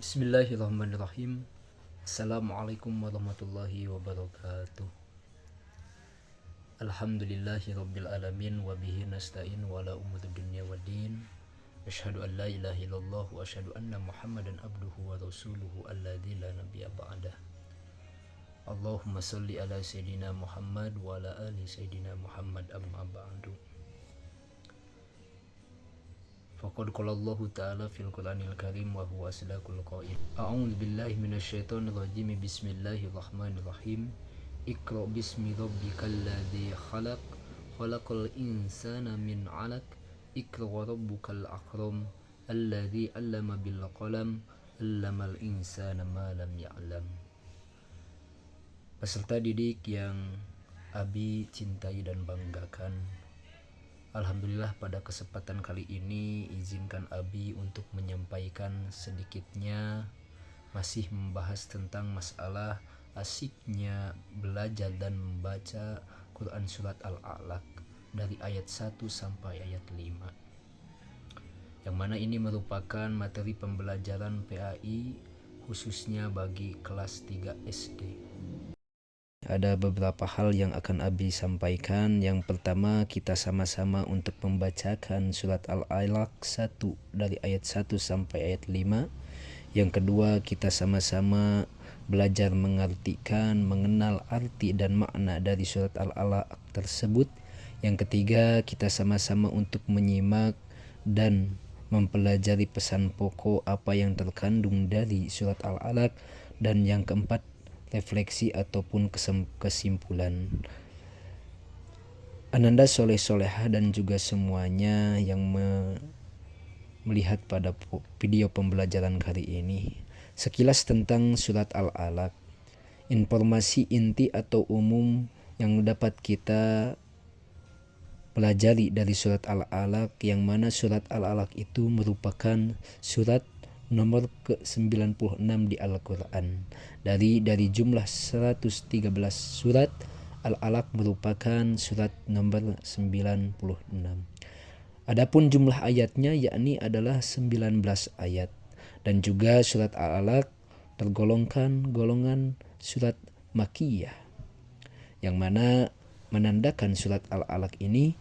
Bismillahirrahmanirrahim. Assalamualaikum warahmatullahi wabarakatuh. Alhamdulillahi rabbil alamin wa bihi nasta'in wa la umuri dunya waddin. Asyhadu an la ilaha illallah wa asyhadu anna Muhammadan abduhu wa rasuluhu alladzi la nabiyya ba'dah. Allahumma shalli ala sayyidina Muhammad wa ala ali sayyidina Muhammad amma ba'du. Faqad qala Allah ta'ala fil Qur'anil Karim wa huwa asdaqul qail. A'udzu billahi minasyaitonir rajim. Bismillahirrahmanirrahim. Iqra bismi rabbikal ladzi khalaq. Khalaqal insana min 'alaq. Iqra wa rabbukal akram. Alladzi 'allama bil qalam. 'Allamal insana ma lam ya'lam. Peserta didik yang Abi cintai dan banggakan, alhamdulillah pada kesempatan kali ini izinkan Abi untuk menyampaikan sedikitnya masih membahas tentang masalah asiknya belajar dan membaca Quran Surat Al-Alaq dari ayat 1 sampai ayat 5, yang mana ini merupakan materi pembelajaran PAI khususnya bagi kelas 3 SD. Ada beberapa hal yang akan Abi sampaikan. Yang pertama, kita sama-sama untuk membacakan surat Al-Alaq 1 dari ayat 1 sampai ayat 5. Yang kedua, kita sama-sama belajar mengartikan, mengenal arti dan makna dari surat Al-Alaq tersebut. Yang ketiga, kita sama-sama untuk menyimak dan mempelajari pesan pokok apa yang terkandung dari surat Al-Alaq. Dan yang keempat, refleksi ataupun kesimpulan. Ananda soleh-solehah dan juga semuanya yang melihat pada video pembelajaran kali ini, sekilas tentang surat Al-Alaq. Informasi inti atau umum yang dapat kita pelajari dari surat Al-Alaq, yang mana surat Al-Alaq itu merupakan surat nomor ke-96 di Al-Quran. Dari jumlah 113 surat, Al-Alaq merupakan surat nomor 96. Adapun jumlah ayatnya yakni adalah 19 ayat. Dan juga surat Al-Alaq tergolongkan golongan surat Makkiyah, yang mana menandakan surat Al-Alaq ini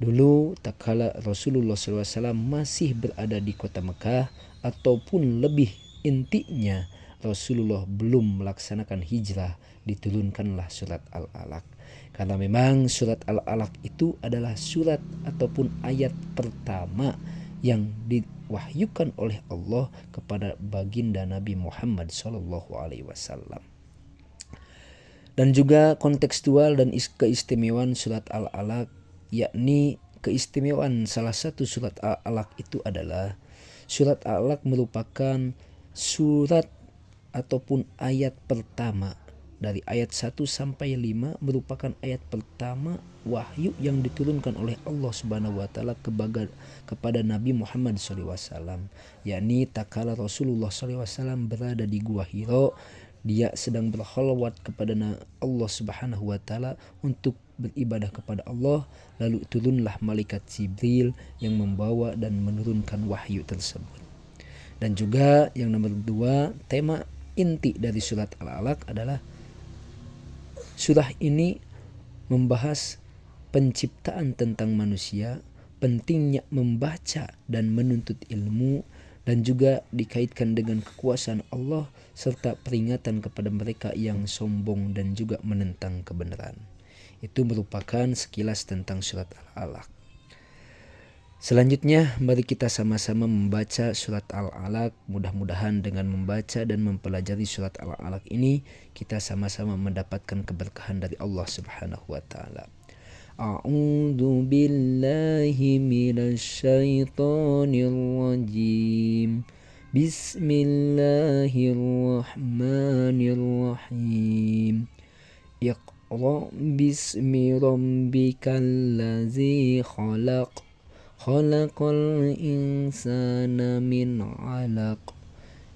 dulu tatkala Rasulullah SAW masih berada di kota Mekah, ataupun lebih intinya Rasulullah belum melaksanakan hijrah, diturunkanlah surat Al-Alaq. Karena memang surat Al-Alaq itu adalah surat ataupun ayat pertama yang diwahyukan oleh Allah kepada baginda Nabi Muhammad SAW. Dan juga kontekstual dan keistimewaan surat Al-Alaq, yakni keistimewaan salah satu surat Al-Alaq itu adalah surat Al-Alaq merupakan surat ataupun ayat pertama. Dari ayat 1 sampai 5 merupakan ayat pertama wahyu yang diturunkan oleh Allah Subhanahu wa taala kepada Nabi Muhammad SAW. Yakni tatkala Rasulullah SAW berada di Gua Hiro, dia sedang berkhalwat kepada Allah Subhanahu wa taala untuk beribadah kepada Allah, lalu turunlah malaikat Jibril yang membawa dan menurunkan wahyu tersebut. Dan juga yang nomor 2, tema inti dari surat Al-Alaq adalah surah ini membahas penciptaan tentang manusia, pentingnya membaca dan menuntut ilmu, dan juga dikaitkan dengan kekuasaan Allah serta peringatan kepada mereka yang sombong dan juga menentang kebenaran. Itu merupakan sekilas tentang surat Al-Alaq. Selanjutnya, mari kita sama-sama membaca surat Al-Alaq. Mudah-mudahan dengan membaca dan mempelajari surat Al-Alaq ini, kita sama-sama mendapatkan keberkahan dari Allah Subhanahu wa taala. A'udzu billahi minasyaitonir rajim. Bismillahirrahmanirrahim. Iqra bismi rabbikal ladzi khalaq. Khalaqal insana min 'alaq.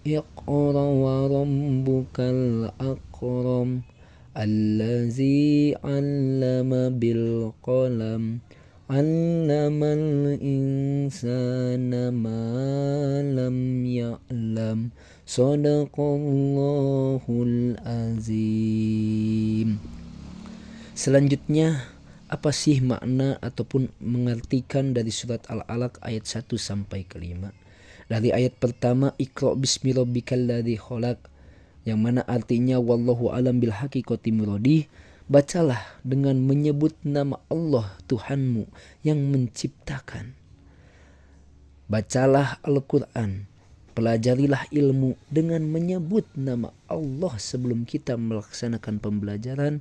Iqra wa rabbukal akram. Allazi 'allama bil qalam. 'allamal insana ma lam ya'lam. Shadaqallahul azim. Selanjutnya, apa sih makna ataupun mengartikan dari surat Al-Alaq ayat 1 sampai ke 5? Dari ayat pertama, Iqra bismi rabbikal ladzi khalaq, yang mana artinya wallahu alam bil haqiqati muradih, bacalah dengan menyebut nama Allah Tuhanmu yang menciptakan. Bacalah Al-Quran, pelajarilah ilmu dengan menyebut nama Allah sebelum kita melaksanakan pembelajaran,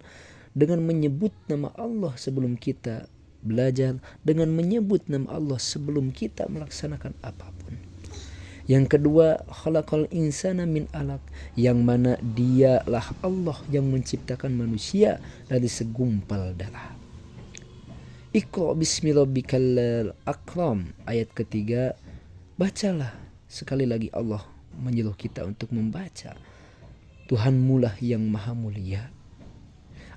dengan menyebut nama Allah sebelum kita belajar, dengan menyebut nama Allah sebelum kita melaksanakan apapun. Yang kedua, khalaqal insana min alaq, yang mana dialah Allah yang menciptakan manusia dari segumpal darah. Iqra bismi rabbikal akram, ayat ketiga, bacalah. Sekali lagi Allah menyuruh kita untuk membaca. Tuhanmu lah yang maha mulia.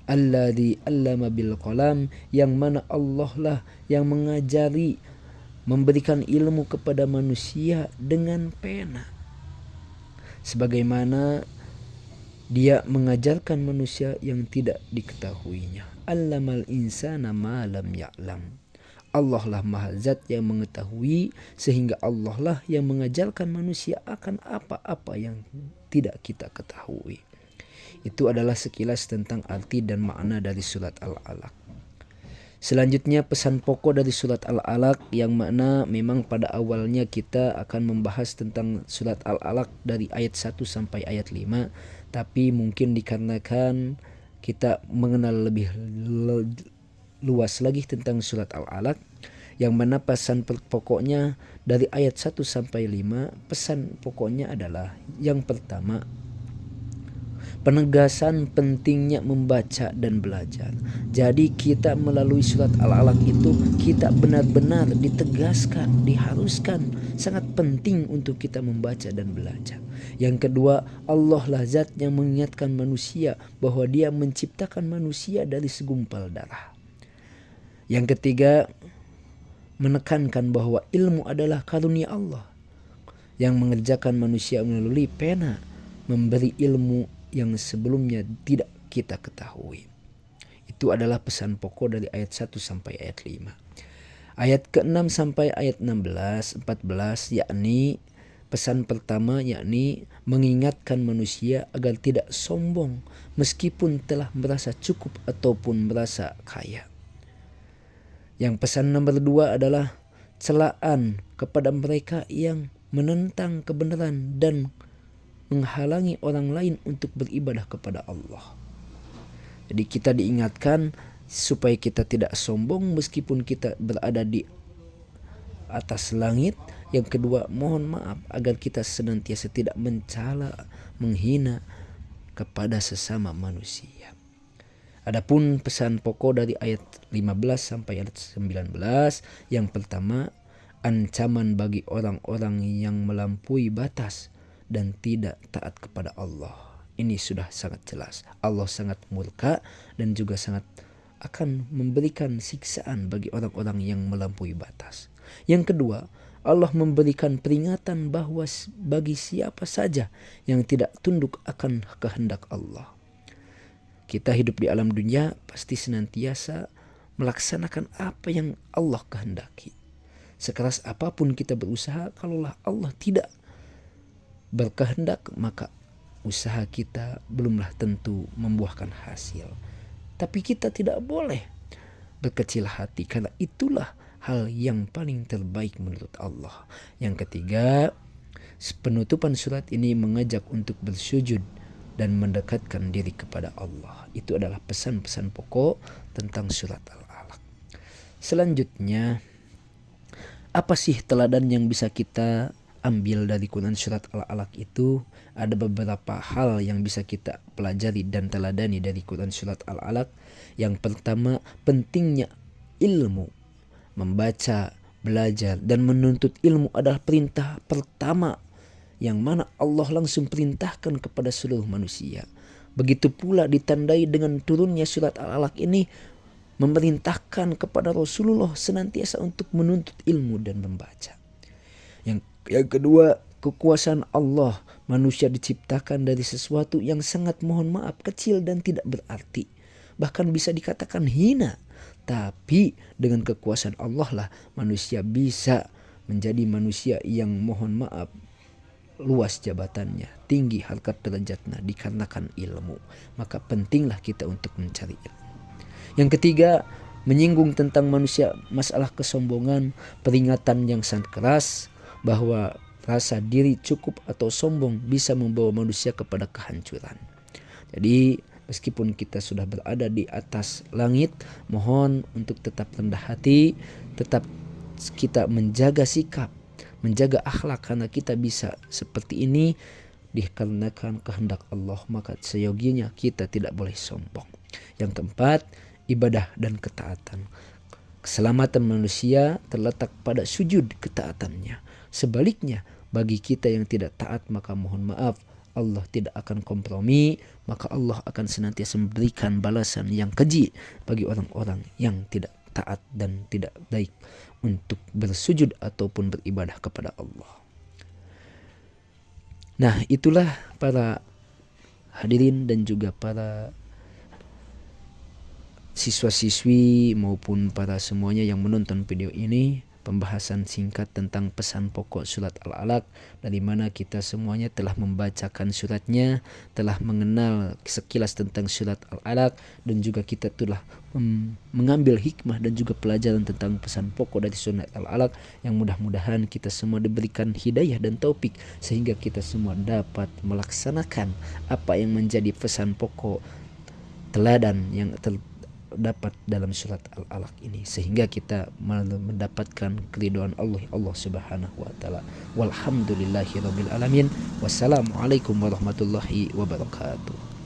Alladzi allama bil qalam, yang mana Allah lah yang mengajari, memberikan ilmu kepada manusia dengan pena. Sebagaimana dia mengajarkan manusia yang tidak diketahuinya. Allamal insana ma lam ya'lam. Allah lah maha zat yang mengetahui, sehingga Allah lah yang mengajarkan manusia akan apa-apa yang tidak kita ketahui. Itu adalah sekilas tentang arti dan makna dari surat Al-Alaq. Selanjutnya, pesan pokok dari surat Al-Alaq, yang mana memang pada awalnya kita akan membahas tentang surat Al-Alaq dari ayat 1 sampai ayat 5, tapi mungkin dikarenakan kita mengenal lebih luas lagi tentang surat Al-Alaq, yang mana pesan pokoknya dari ayat 1 sampai 5, pesan pokoknya adalah yang pertama, penegasan pentingnya membaca dan belajar. Jadi kita melalui surat Al-Alaq itu, kita benar-benar ditegaskan, diharuskan, sangat penting untuk kita membaca dan belajar. Yang kedua, Allah lah zat yang mengingatkan manusia bahwa dia menciptakan manusia dari segumpal darah. Yang ketiga, menekankan bahwa ilmu adalah karunia Allah yang mengerjakan manusia melalui pena, memberi ilmu yang sebelumnya tidak kita ketahui. Itu adalah pesan pokok dari ayat 1 sampai ayat 5. Ayat ke-6 sampai ayat 16, 14, yakni pesan pertama, yakni mengingatkan manusia agar tidak sombong meskipun telah merasa cukup ataupun merasa kaya. Yang pesan nomor 2 adalah celaan kepada mereka yang menentang kebenaran dan menghalangi orang lain untuk beribadah kepada Allah. Jadi kita diingatkan supaya kita tidak sombong meskipun kita berada di atas langit. Yang kedua, mohon maaf agar kita senantiasa tidak mencela, menghina kepada sesama manusia. Adapun pesan pokok dari ayat 15 sampai ayat 19, yang pertama, ancaman bagi orang-orang yang melampaui batas dan tidak taat kepada Allah. Ini sudah sangat jelas. Allah sangat murka dan juga sangat akan memberikan siksaan bagi orang-orang yang melampaui batas. Yang kedua, Allah memberikan peringatan bahwa bagi siapa saja yang tidak tunduk akan kehendak Allah. Kita hidup di alam dunia pasti senantiasa melaksanakan apa yang Allah kehendaki. Sekeras apapun kita berusaha, kalaulah Allah tidak berkehendak, maka usaha kita belumlah tentu membuahkan hasil. Tapi kita tidak boleh berkecil hati, karena itulah hal yang paling terbaik menurut Allah. Yang ketiga, penutupan surat ini mengajak untuk bersujud dan mendekatkan diri kepada Allah. Itu adalah pesan-pesan pokok tentang surat Al-Alaq. Selanjutnya, apa sih teladan yang bisa kita ambil dari Quran surat Al-Alaq itu? Ada beberapa hal yang bisa kita pelajari dan teladani dari Quran surat Al-Alaq. Yang pertama, pentingnya ilmu. Membaca, belajar, dan menuntut ilmu adalah perintah pertama yang mana Allah langsung perintahkan kepada seluruh manusia. Begitu pula ditandai dengan turunnya surat Al-Alaq ini, memerintahkan kepada Rasulullah senantiasa untuk menuntut ilmu dan membaca. Yang kedua, kekuasaan Allah. Manusia diciptakan dari sesuatu yang sangat, mohon maaf, kecil dan tidak berarti. Bahkan bisa dikatakan hina. Tapi dengan kekuasaan Allah lah manusia bisa menjadi manusia yang, mohon maaf, luas jabatannya, tinggi harkat derajatnya dikarenakan ilmu. Maka pentinglah kita untuk mencari ilmu. Yang ketiga, menyinggung tentang manusia, masalah kesombongan, peringatan yang sangat keras bahwa rasa diri cukup atau sombong bisa membawa manusia kepada kehancuran. Jadi meskipun kita sudah berada di atas langit, mohon untuk tetap rendah hati, tetap kita menjaga sikap, menjaga akhlak, karena kita bisa seperti ini dikarenakan kehendak Allah, maka seyogianya kita tidak boleh sombong. Yang keempat, ibadah dan ketaatan. Keselamatan manusia terletak pada sujud ketaatannya. Sebaliknya, bagi kita yang tidak taat, maka mohon maaf, Allah tidak akan kompromi, maka Allah akan senantiasa memberikan balasan yang keji bagi orang-orang yang tidak taat dan tidak baik untuk bersujud ataupun beribadah kepada Allah. Nah, itulah para hadirin dan juga para siswa-siswi maupun para semuanya yang menonton video ini, pembahasan singkat tentang pesan pokok surat Al-Alaq, dari mana kita semuanya telah membacakan suratnya, telah mengenal sekilas tentang surat Al-Alaq, dan juga kita telah mengambil hikmah dan juga pelajaran tentang pesan pokok dari surat Al-Alaq, yang mudah-mudahan kita semua diberikan hidayah dan taufik sehingga kita semua dapat melaksanakan apa yang menjadi pesan pokok teladan yang terdapat dalam surat Al-Alaq ini, sehingga kita mendapatkan keridhaan Allah Subhanahu wa taala. Walhamdulillahirabbil alamin. Wassalamualaikum warahmatullahi wabarakatuh.